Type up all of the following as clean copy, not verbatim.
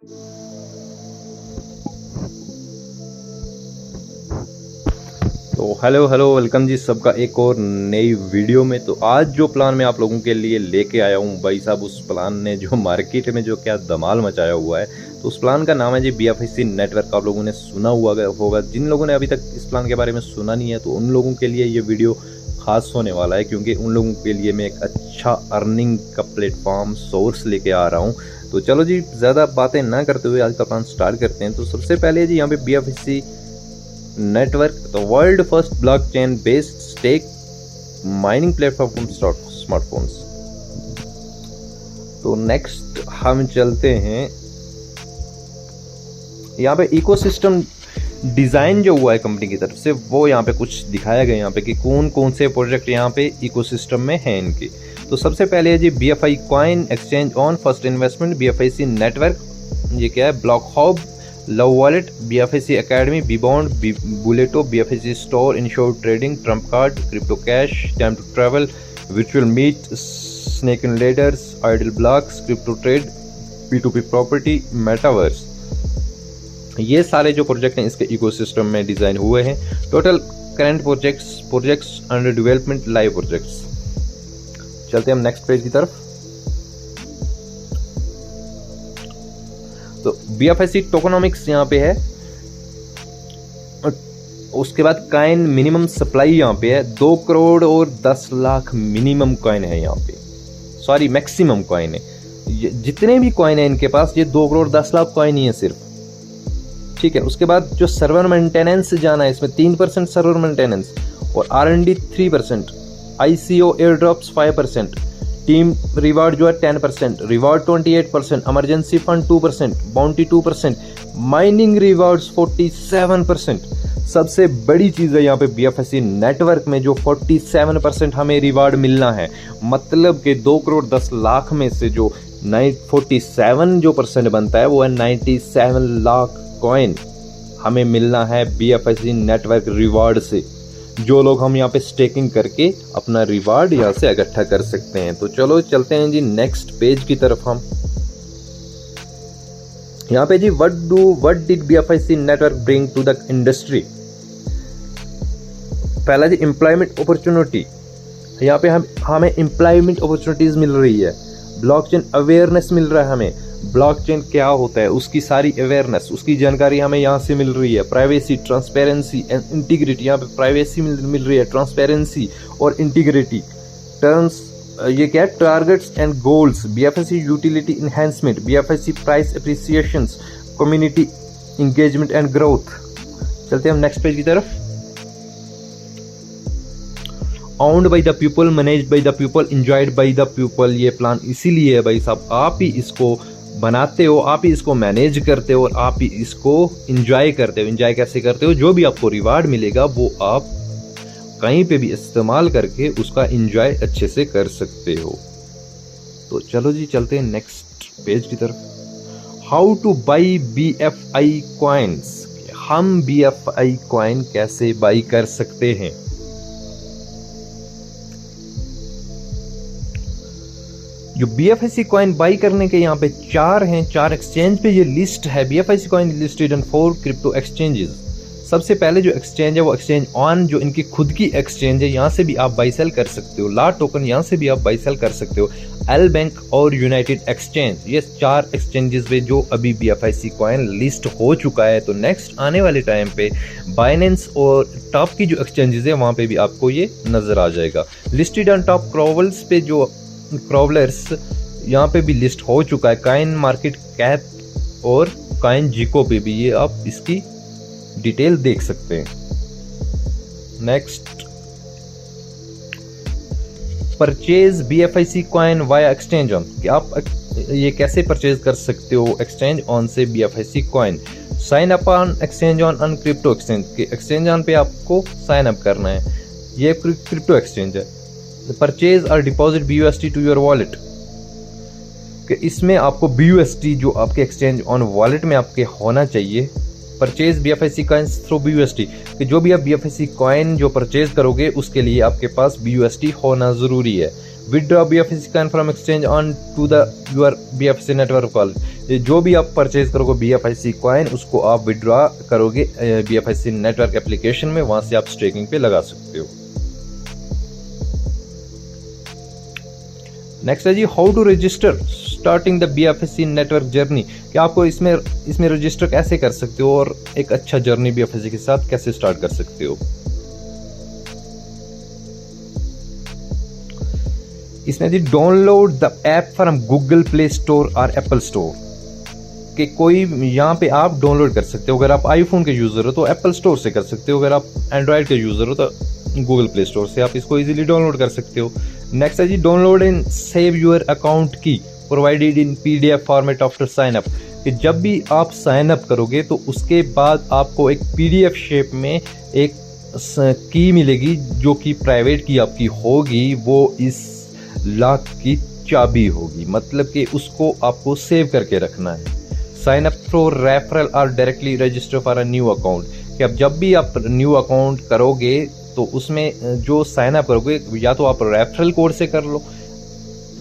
तो hello welcome जी सबका एक और नई वीडियो में। तो आज जो प्लान मैं आप लोगों के लिए लेके आया हूँ भाई साहब, उस प्लान ने जो मार्केट में जो क्या धमाल मचाया हुआ है, तो उस प्लान का नाम है जी BFIC नेटवर्क। आप लोगों ने सुना हुआ होगा। जिन लोगों ने अभी तक इस प्लान के बारे में सुना नहीं है तो उन लोगों के लिए ये वीडियो खास होने वाला है, क्योंकि उन लोगों के लिए मैं एक अच्छा अर्निंग का प्लेटफॉर्म सोर्स लेके आ रहा हूँ। तो चलो जी, ज़्यादा बातें ना करते हुए आज का प्लान स्टार्ट करते हैं। तो सबसे पहले जी यहाँ पे BFIC network, the world first blockchain based stake mining platform for smartphones. तो नेक्स्ट हम चलते हैं, यहाँ पे इकोसिस्टम डिजाइन जो हुआ है कंपनी की तरफ से, वो यहाँ पे कुछ दिखाया गया यहाँ पे कि कौन कौन से प्रोजेक्ट यहाँ पे इकोसिस्टम में हैं इनके। तो सबसे पहले है जी BFI coin exchange on first investment, BFIC network, ये क्या है, block hub, love wallet, BFIC academy, B bond, बुलेटो, BFIC store, insure trading, trump card, crypto cash, time to travel, virtual meet, snake and ladders, idle blocks, crypto trade, P2P property, metaverse. ये सारे जो project हैं इसके ecosystem में design हुए हैं। Total current projects under development, live projects. चलते हैं हम नेक्स्ट पेज की तरफ। तो BFIC टोकनोमिक्स यहाँ पे है, उसके बाद कॉइन मिनिमम सप्लाई यहाँ पे है 2 करोड़ और 10 लाख मिनिमम कॉइन है यहाँ पे, सॉरी मैक्सिमम कॉइन है। जितने भी कॉइन है इनके पास ये 2 करोड़ 10 लाख कॉइन ही है सिर्फ, ठीक है। उसके बाद जो सर्वर मेंटेनेंस जाना है इसमें 3% सर्वर मेंटेनेंस, और R&D 3%, ICO air drops 5%, team reward जो है 10%, reward 28%, emergency fund 2%, bounty 2%, mining rewards 47%। सबसे बड़ी चीज़ है यहाँ पे BFIC नेटवर्क में जो 47% हमें रिवार्ड मिलना है, मतलब कि 2 करोड़ 10 लाख में से जो 47 जो % बनता है वो है 97 लाख कॉइन हमें मिलना है BFIC नेटवर्क रिवार्ड से, जो लोग हम यहाँ पे स्टेकिंग करके अपना रिवार्ड यहाँ से इकट्ठा कर सकते हैं। तो चलो चलते हैं जी नेक्स्ट पेज की तरफ। हम यहाँ पे जी what did BFIC network bring to the industry. पहला जी एम्प्लॉयमेंट अपॉर्चुनिटी, यहाँ पे हमें एम्प्लॉयमेंट अपॉर्चुनिटीज मिल रही है, ब्लॉकचेन अवेयरनेस मिल रहा है हमें, ब्लॉकचेन क्या होता है उसकी सारी अवेयरनेस, उसकी जानकारी हमें यहाँ से मिल रही है। प्राइवेसी, ट्रांसपेरेंसी एंड इंटीग्रिटी, यहाँ पे प्राइवेसी मिल रही है, ट्रांसपेरेंसी और इंटीग्रिटी। टर्म्स ये क्या है, targets and goals, BFIC utility enhancement, BFIC price appreciations, community engagement and growth. चलते हैं हम नेक्स्ट पेज की तरफ। Owned by the people, managed by the people, enjoyed by the people। ये प्लान इसीलिए है भाई साहब, आप ही इसको बनाते हो, आप ही इसको मैनेज करते हो और आप ही इसको इंजॉय करते हो। इंजॉय कैसे करते हो, जो भी आपको रिवार्ड मिलेगा वो आप कहीं पे भी इस्तेमाल करके उसका इंजॉय अच्छे से कर सकते हो। तो चलो जी चलते हैं नेक्स्ट पेज की तरफ। How two by BFI coins, हम BFI कॉइन कैसे बाई कर सकते हैं। जो BFIC कॉइन बाई करने के यहाँ पे 4 एक्सचेंज पे ये लिस्ट है। BFIC coin listed on 4 crypto exchanges. सबसे पहले जो एक्सचेंज है वो एक्सचेंज ऑन, जो इनकी खुद की एक्सचेंज है, यहाँ से भी आप बाई सेल कर सकते हो। ला टोकन, यहाँ से भी आप बाई सेल कर सकते हो। एल बैंक और यूनाइटेड एक्सचेंज, ये 4 एक्सचेंजेस पे जो अभी BFIC कॉइन लिस्ट हो चुका है। तो नेक्स्ट आने वाले टाइम पे बाइनेंस और टॉप की जो एक्सचेंजेस है वहाँ पे भी आपको ये नजर आ जाएगा। लिस्टेड ऑन टॉप क्रोवल्स पे जो क्रोवलर्स यहाँ पे भी लिस्ट हो चुका है। कॉइन मार्केट कैप और कॉइन जिको पे भी ये आप इसकी डिटेल देख सकते हैं। Next, purchase BFIC coin via exchange on, कि आप ये कैसे परचेज कर सकते हो एक्सचेंज ऑन से BFIC coin. Sign up on exchange on crypto exchange, के एक्सचेंज ऑन पे आपको साइन अप करना है, ये क्रिप्टो एक्सचेंज है। परचेज और deposit BUSD to your wallet, कि इसमें आपको BUSD जो आपके एक्सचेंज ऑन वॉलेट में आपके होना चाहिए। Purchase BFIC coins through BUSD, कि जो भी आप BFIC कॉइन जो परचेज करोगे उसके लिए आपके पास BUSD होना ज़रूरी है। Withdraw BFSC coin from exchange on to the your BFSC network wallet. जो भी आप परचेज करोगे BFSC कॉइन, उसको आप विदड्रॉ करोगे BFSC नेटवर्क एप्लीकेशन में, वहां से आप स्टेकिंग पे लगा सकते हो। नेक्स्ट है जी how to register starting the BFSC network journey, कि आपको इसमें रजिस्टर कैसे कर सकते हो और एक अच्छा जर्नी BFSC के साथ कैसे स्टार्ट कर सकते हो। इसमें जी download the app from Google Play Store और एप्पल स्टोर, कि कोई यहाँ पे आप डाउनलोड कर सकते हो। अगर आप आईफोन के यूजर हो तो एप्पल स्टोर से कर सकते हो, अगर आप एंड्रॉयड के यूजर हो तो गूगल प्ले स्टोर से आप इसको इजीली डाउनलोड कर सकते हो। नेक्स्ट है जी download and save your account key provided in PDF format after sign up, कि जब भी आप साइन अप करोगे तो उसके बाद आपको एक PDF शेप में एक की मिलेगी, जो कि प्राइवेट की आपकी होगी, वो इस लॉक की चाबी होगी, मतलब कि उसको आपको सेव करके रखना है। साइन अप थ्रू रेफरल और directly register for a new account, कि अब जब भी आप न्यू अकाउंट करोगे तो उसमें जो साइन अप करोगे या तो आप रेफरल कोड से कर लो।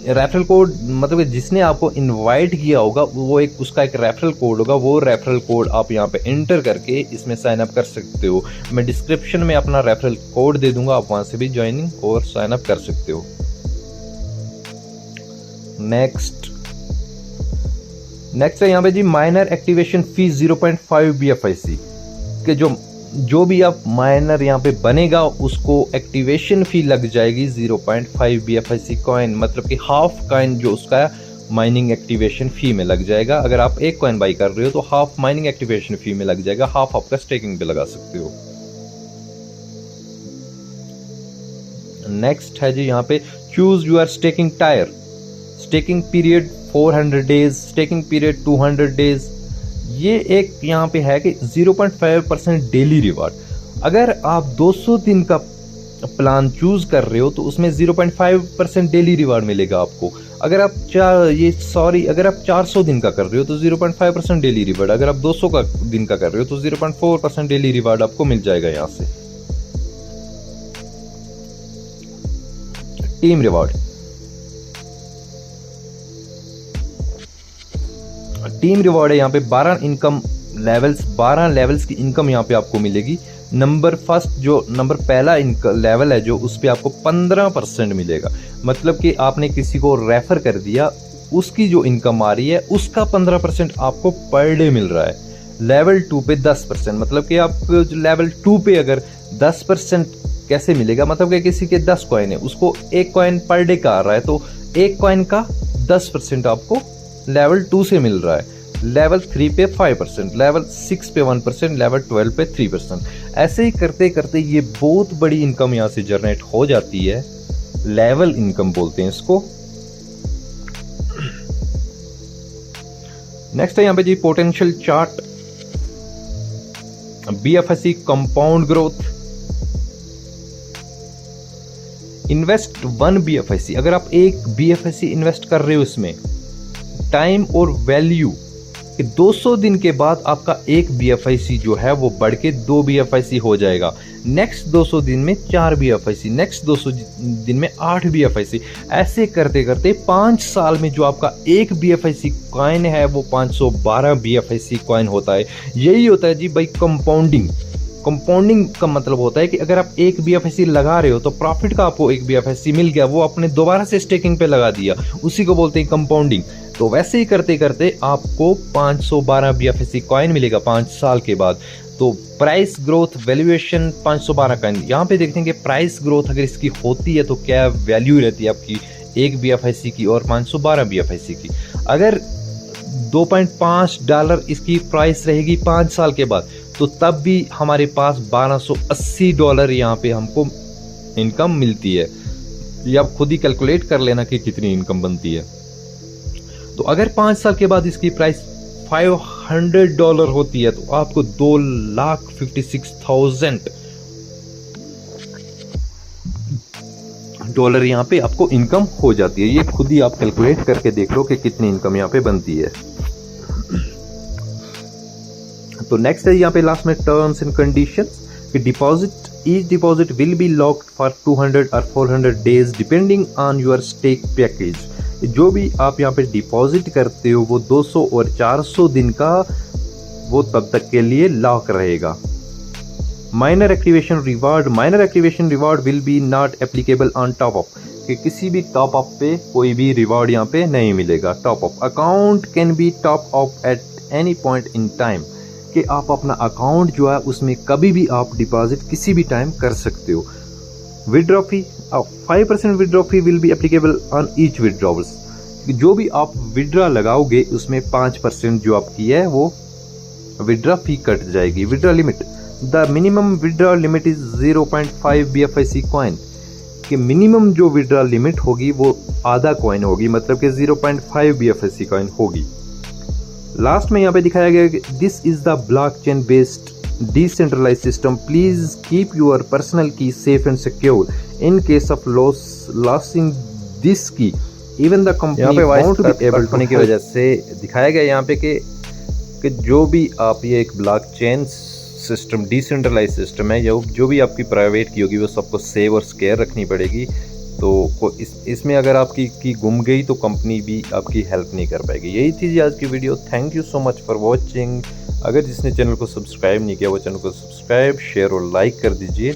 रेफरल कोड मतलब कि जिसने आपको इनवाइट किया होगा वो उसका एक रेफरल कोड होगा, वो रेफरल कोड आप यहाँ पे एंटर करके इसमें साइन अप कर सकते हो। मैं डिस्क्रिप्शन में अपना रेफरल कोड दे दूंगा, आप वहां से भी ज्वाइनिंग और साइन अप कर सकते हो। नेक्स्ट है यहाँ पे जी माइनर एक्टिवेशन फी 0.5 BFSC, कि जो भी आप माइनर यहाँ पे बनेगा उसको एक्टिवेशन फी लग जाएगी 0.5 BFSC कॉइन, मतलब कि हाफ कॉइन जो उसका माइनिंग एक्टिवेशन फी में लग जाएगा। अगर आप एक कॉइन बाई कर रहे हो तो हाफ माइनिंग एक्टिवेशन फी में लग जाएगा, हाफ आपका स्टेकिंग पे लगा सकते हो। नेक्स्ट है जी यहाँ पे choose your staking tyre, staking period 400 days, staking period 200 days. ये एक यहाँ पे है कि 0.5% डेली रिवार्ड। अगर आप 200 दिन का प्लान चूज कर रहे हो तो उसमें 0.5% डेली रिवार्ड मिलेगा आपको। अगर आप 400 दिन का कर रहे हो तो 0.5% डेली रिवार्ड। अगर आप 200 दिन का कर रहे हो तो 0.4% डेली रिवार्ड आपको मिल जाएगा यहाँ से। टीम रिवार्ड, टीम रिवॉर्ड है यहाँ पे 12 लेवल्स की इनकम यहाँ पे आपको मिलेगी। नंबर पहला लेवल है जो उस पे आपको 15% मिलेगा, मतलब कि आपने किसी को रेफर कर दिया, उसकी जो इनकम आ रही है उसका 15% आपको पर डे मिल रहा है। लेवल 2 पे 10%, मतलब कि आप लेवल 2 पे अगर 10% कैसे मिलेगा, मतलब कि किसी के 10 कॉइन है उसको 1 कॉइन पर डे का आ रहा है तो 1 कॉइन का 10% आपको लेवल 2 से मिल रहा है। लेवल 3 पे 5%, लेवल 6 पे 1%, लेवल 12 पे 3%। ऐसे ही करते करते ये बहुत बड़ी इनकम यहाँ से जनरेट हो जाती है, लेवल इनकम बोलते हैं इसको। नेक्स्ट है यहाँ पे जी potential chart, BFSC compound growth, invest 1 BFSC। अगर आप एक BFSC इन्वेस्ट कर रहे हो इसमें टाइम और वैल्यू कि 200 दिन के बाद आपका एक BFSC जो है वो बढ़ के 2 BFSC हो जाएगा, नेक्स्ट 200 दिन में 4 BFSC, नेक्स्ट 200 दिन में 8 BFSC। ऐसे करते करते 5 साल में जो आपका एक BFSC कॉइन है वो 512 BFSC कॉइन होता है। यही होता है जी भाई कंपाउंडिंग। कंपाउंडिंग का मतलब होता है कि अगर आप एक BFSC लगा रहे हो तो प्रॉफिट का आपको एक BFSC मिल गया, वो आपने दोबारा से स्टेकिंग पे लगा दिया, उसी को बोलते हैं कंपाउंडिंग। तो वैसे ही करते करते आपको 512 BFSC कॉइन मिलेगा 5 साल के बाद। तो प्राइस ग्रोथ वैल्यूएशन 512 कॉइन, यहाँ पे देखते हैं कि प्राइस ग्रोथ अगर इसकी होती है तो क्या वैल्यू रहती है आपकी एक BFSC की और 512 BFSC की। अगर $2.5 इसकी प्राइस रहेगी 5 साल के बाद तो तब भी हमारे पास $1280 यहाँ पे हमको इनकम मिलती है। ये आप खुद ही कैलकुलेट कर लेना कि कितनी इनकम बनती है। तो अगर 5 साल के बाद इसकी प्राइस $500 होती है तो आपको $2,56,000 यहाँ पे आपको इनकम हो जाती है। ये खुद ही आप कैलकुलेट करके देख लो कि कितनी इनकम यहाँ पे बनती है। तो नेक्स्ट है यहाँ पे लास्ट में टर्म्स एंड कंडीशंस कि deposit each deposit will be locked for 200 or 400 days depending on your stake package। जो भी आप यहाँ पे डिपॉजिट करते हो वो 200 और 400 दिन का वो तब तक के लिए लॉक रहेगा। Minor activation reward will be not applicable on top up, कि किसी भी टॉप अप पे कोई भी रिवॉर्ड यहाँ पे नहीं मिलेगा। Top up account can be top up at any point in time, कि आप अपना अकाउंट जो है उसमें कभी भी आप डिपॉजिट किसी भी टाइम कर सकते हो। Withdraw fee 5% withdraw fee will be applicable on each withdrawals, जो भी आप विड्रॉ लगाओगे उसमें 5% जो आपकी है वो विड्रॉ फी कट जाएगी। Withdraw limit, the minimum withdraw limit is 0.5 BFIC coin, कि मिनिमम जो विड्रॉ लिमिट होगी वो आधा कॉइन होगी, मतलब कि 0.5 BFIC कॉइन होगी। लास्ट में यहाँ पे दिखाया गया कि this is the blockchain based decentralise system, please keep your personal key safe and secure in case of losing this key even the company want to be able होने की वजह से दिखाया गया यहाँ पे कि जो भी आप ये एक ब्लॉकचेन सिस्टम डिसेंट्रलाइज सिस्टम है, जो भी आपकी प्राइवेट की होगी वो सबको सेव और स्केयर रखनी पड़ेगी। तो इसमें अगर आपकी की गुम गई तो कंपनी भी आपकी हेल्प नहीं कर पाएगी। यही थी आज की video. Thank you so much for watching. अगर जिसने चैनल को सब्सक्राइब नहीं किया वो चैनल को सब्सक्राइब, शेयर और लाइक कर दीजिए।